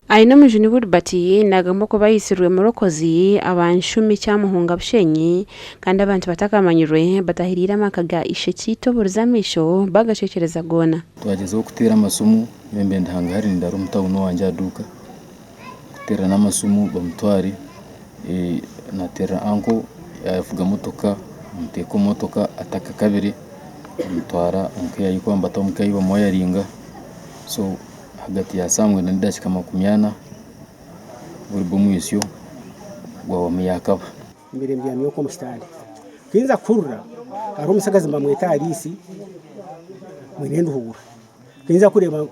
aina mujuni bati nagamba ko bayisirwe murokozi abanshumi cyamuhunga bushenyi kandi abantu batakamanyirwe batahirira makaga ishekito burizamisho bagacekereza gona twagezeho kutera amasumu membe ndahanga hari ndaro mutawuno wanje aduka kutera n'amasumu bamutwari natera anko yavuga motoka muteko motoka ataka kabiri mutwara umkayi kwambata umkayi wa moyaringa so hagati ya samwe na ndashika makumyana buri bomwisyo wa miyakaba mbere mbyamye ko mustari kinza kurura ari umusagazi mbamweta Alisi mwirendo hura kinza kureba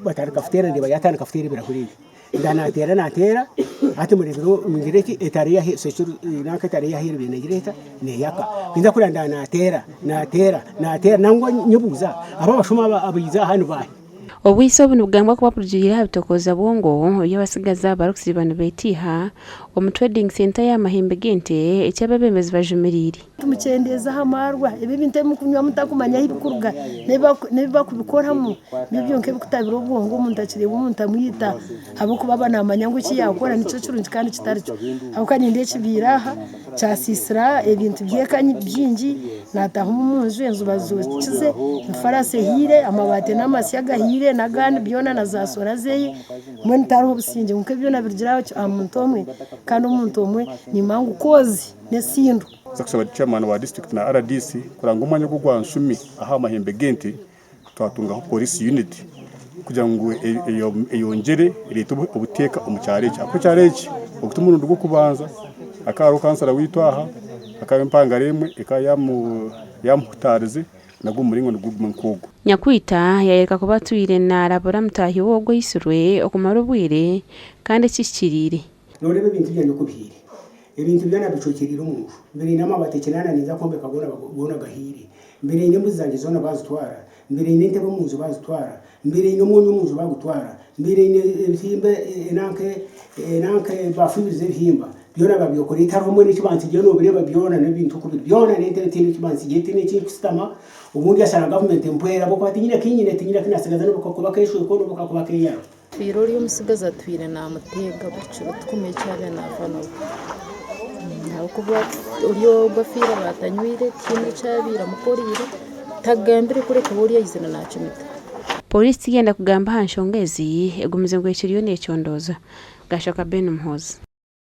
batari kafutera ndiba yatana kafutera birahurire natera ati murebero ngireki etariya securu naka etariya hirbe negireta ne yaka kinza kuranda natera nangwa nyibuza aba bashuma abiza hano bahe obwiso buno bugambwa kuba produgira bitokoza bongo iyo basigaza baruksi bano betiha mu trading center ya Mahembe Gente ecyababemezi bajumiriri tumucendeza hamarwa ibi binte mukunywa mutakumanya ibikuruga neba kubikoramo bibyo nke bikutabira ubwongo umuntu akiri umuntu amwita abo kuba namanya ngo iki yakora nico curunzi kandi kitarico abo kaninde kibiraha cyasisira ibintu byekanye byinji nataho umunzu enzu bazokize ifarase hire amabate n'amasyaga hire nagandi byona nazasora zeye mwe ntaro businje nke byo nabirgiraho amuntu omwe kandi umuntu omwe ni mangu kozi nesindu zakisaba chairman wa district na RDC kuranga umwanya gwo gwanshumi aha Mahembe Gente twatunga police unit kugira ngo eyongere leta ubuteka umucyareke ako cyareke ukutuma umuntu gwo kubanza akaro kansara witwaha akabempanga remwe yamutarize nago muringo n'ugumkogo nyakwita yayeka kuba tuyire na labora mutahi wogo yisurwe okumara ubwire kandi kikirire none ibintu byane kubihire ibintu byana bicukirira umuntu mbere inama batekenana niza kombe kagona gahire mbere inyembu zanjye zona bazitwara mbere inente bo munzu bazitwara mbere inomunyu munzu bagutwara mbere ibihimba enanke bafubize ibihimba byona babyokora itarumwe n'ikibanzi giye no bireba byona n'ibintu kubiri byona n'intete n'ikibanzi giye n'ikistama ubundi yasana government employer boko batinyira kinyine kinasigaza no kuba kesho ko no kuba kiyaro twirori y'umusigaza twire na mutega bucuro tukomeye cyane navano kuba uriyo bafira batanywire kintu cyabira mukorire tagambire kureka buriya yizina nacumita polisi igenda kugamba hanshongezi egumize ngo yiciriyo n'ecyondoza gashaka Ben Muhoza.